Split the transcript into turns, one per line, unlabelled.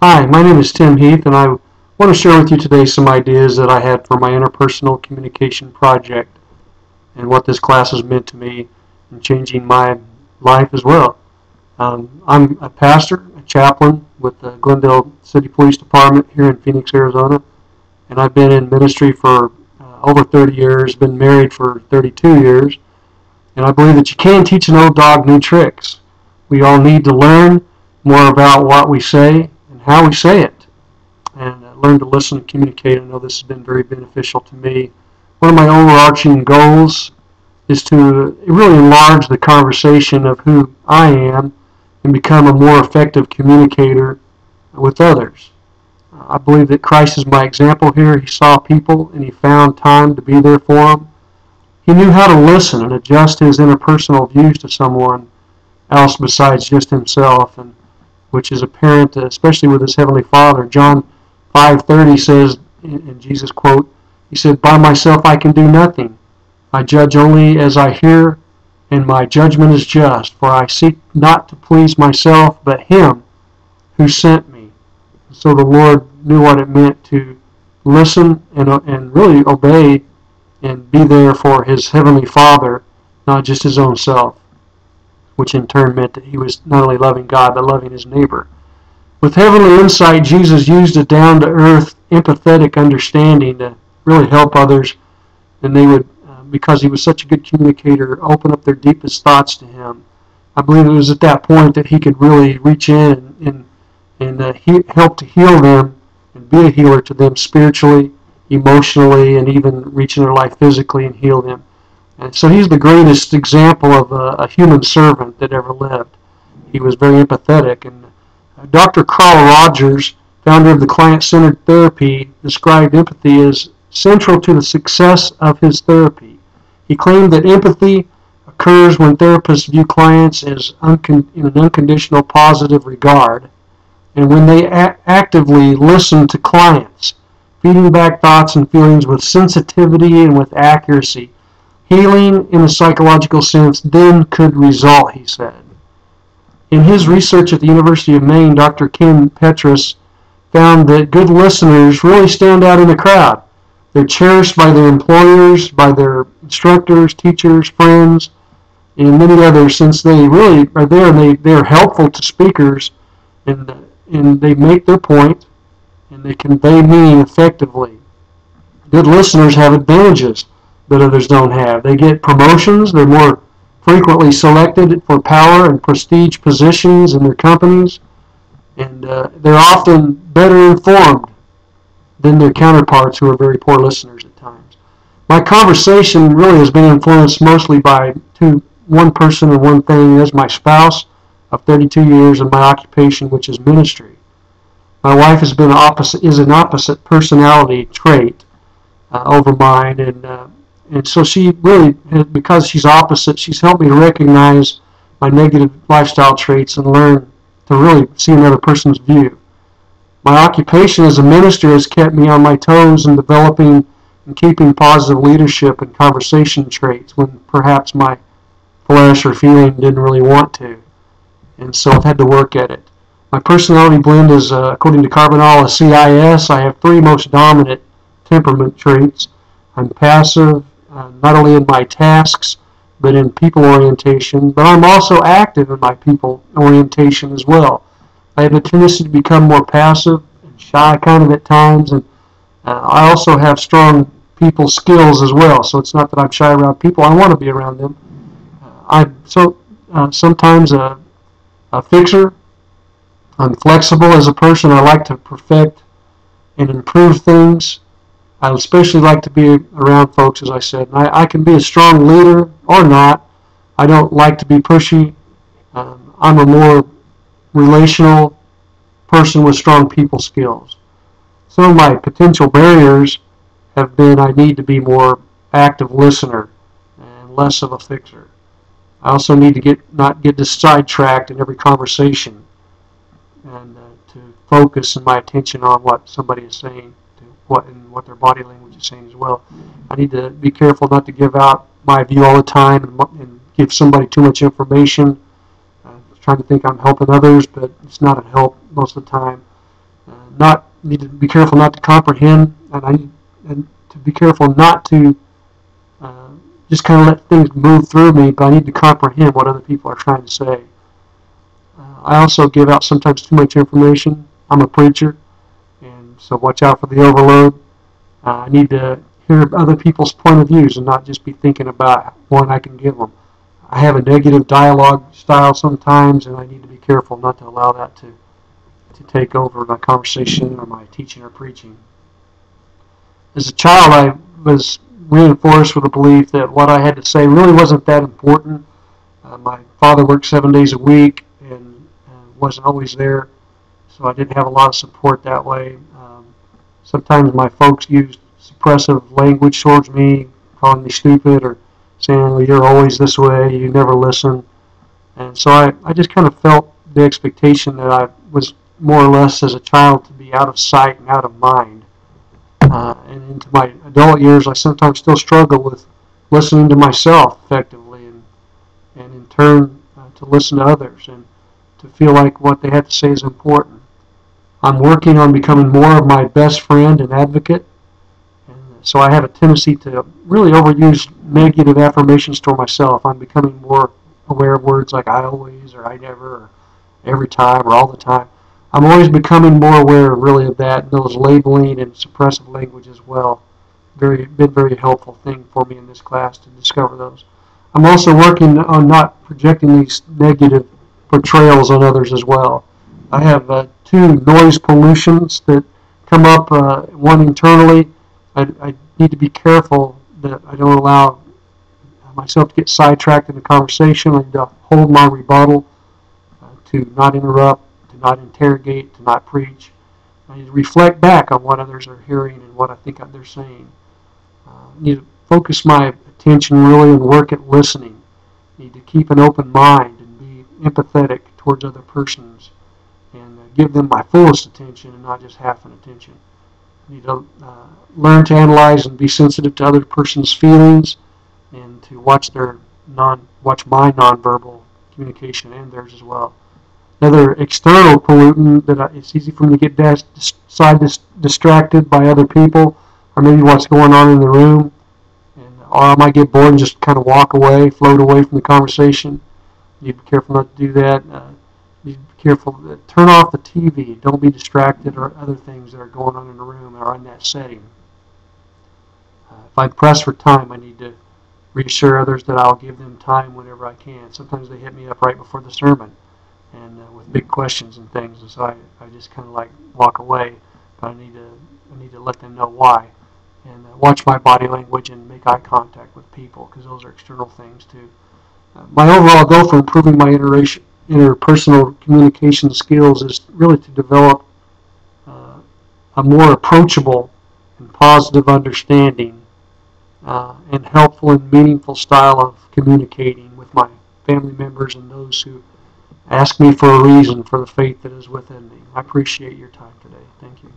Hi, my name is Tim Heath, and I want to share with you today some ideas that I had for my interpersonal communication project and what this class has meant to me in changing my life as well. I'm a pastor, a chaplain with the Glendale City Police Department here in Phoenix, Arizona, and I've been in ministry for over 30 years, been married for 32 years, and I believe that you can teach an old dog new tricks. We all need to learn more about what we say and how we say it, and learn to listen and communicate. I know this has been very beneficial to me. One of my overarching goals is to really enlarge the conversation of who I am and become a more effective communicator with others. I believe that Christ is my example here. He saw people and he found time to be there for them. He knew how to listen and adjust his interpersonal views to someone else besides just himself, and which is apparent especially with his Heavenly Father. John 5:30 says, in Jesus' quote, he said, "By myself I can do nothing. I judge only as I hear, and my judgment is just, for I seek not to please myself, but him who sent me." So the Lord knew what it meant to listen and really obey and be there for his Heavenly Father, not just his own self, which in turn meant that he was not only loving God, but loving his neighbor. With heavenly insight, Jesus used a down-to-earth, empathetic understanding to really help others, and they would, because he was such a good communicator, open up their deepest thoughts to him. I believe it was at that point that he could really reach in and help to heal them and be a healer to them spiritually, emotionally, and even reach in their life physically and heal them. And so he's the greatest example of a human servant that ever lived. He was very empathetic. And Dr. Carl Rogers, founder of the client-centered therapy, described empathy as central to the success of his therapy. He claimed that empathy occurs when therapists view clients as in an unconditional positive regard, and when they actively listen to clients, feeding back thoughts and feelings with sensitivity and with accuracy. Healing in a psychological sense then could result, he said. In his research at the University of Maine, Dr. Ken Petrus found that good listeners really stand out in the crowd. They're cherished by their employers, by their instructors, teachers, friends, and many others, since they really are there and they're helpful to speakers, and they make their point and they convey meaning effectively. Good listeners have advantages that others don't have. They get promotions. They're more frequently selected for power and prestige positions in their companies, and they're often better informed than their counterparts who are very poor listeners at times. My conversation really has been influenced mostly by one person and one thing. That's my spouse of 32 years and my occupation, which is ministry. My wife is an opposite personality trait over mine, and so she really, because she's opposite, she's helped me to recognize my negative lifestyle traits and learn to really see another person's view. My occupation as a minister has kept me on my toes in developing and keeping positive leadership and conversation traits when perhaps my flesh or feeling didn't really want to. And so I've had to work at it. My personality blend is, according to Carbonell, a CIS. I have three most dominant temperament traits. I'm passive, not only in my tasks, but in people orientation, but I'm also active in my people orientation as well. I have a tendency to become more passive and shy kind of at times, and I also have strong people skills as well, so it's not that I'm shy around people. I want to be around them. I'm sometimes a fixer. I'm flexible as a person. I like to perfect and improve things. I especially like to be around folks, as I said. And I can be a strong leader or not. I don't like to be pushy. I'm a more relational person with strong people skills. Some of my potential barriers have been I need to be more active listener and less of a fixer. I also need to not get sidetracked in every conversation, and to focus my attention on what somebody is saying, and what their body language is saying as well. I need to be careful not to give out my view all the time and give somebody too much information. Trying to think I'm helping others, but it's not a help most of the time. Need to be careful not to comprehend, and I need to be careful not to just kind of let things move through me, but I need to comprehend what other people are trying to say. I also give out sometimes too much information. I'm a preacher, and so watch out for the overload. I need to hear other people's point of views and not just be thinking about what I can give them. I have a negative dialogue style sometimes, and I need to be careful not to allow that to take over my conversation or my teaching or preaching. As a child, I was reinforced with the belief that what I had to say really wasn't that important. My father worked 7 days a week and wasn't always there, so I didn't have a lot of support that way. Sometimes my folks used suppressive language towards me, calling me stupid or saying, well, you're always this way, you never listen. And so I just kind of felt the expectation that I was more or less as a child to be out of sight and out of mind. And into my adult years, I sometimes still struggle with listening to myself effectively and in turn to listen to others and to feel like what they have to say is important. I'm working on becoming more of my best friend and advocate, and so I have a tendency to really overuse negative affirmations toward myself. I'm becoming more aware of words like I always or I never or every time or all the time. I'm always becoming more aware really of that and those labeling and suppressive language as well. Been very helpful thing for me in this class to discover those. I'm also working on not projecting these negative portrayals on others as well. I have two noise pollutions that come up, one internally. I need to be careful that I don't allow myself to get sidetracked in the conversation. I need to hold my rebuttal, to not interrupt, to not interrogate, to not preach. I need to reflect back on what others are hearing and what I think they're saying. I need to focus my attention really and work at listening. I need to keep an open mind and be empathetic towards other persons and give them my fullest attention and not just half an attention. I need to learn to analyze and be sensitive to other person's feelings and to watch my nonverbal communication and theirs as well. Another external pollutant that it's easy for me to get distracted by other people or maybe what's going on in the room, or I might get bored and just kind of walk away, float away from the conversation. You need to be careful not to do that. You need to be careful. Turn off the TV. Don't be distracted or other things that are going on in the room or in that setting. If I'm pressed for time, I need to reassure others that I'll give them time whenever I can. Sometimes they hit me up right before the sermon and with big questions and things, and so I just kind of like walk away. But I need to let them know why, and watch my body language and make eye contact with people because those are external things too. My overall goal for improving my interpersonal communication skills is really to develop a more approachable and positive understanding and helpful and meaningful style of communicating with my family members and those who ask me for a reason for the faith that is within me. I appreciate your time today. Thank you.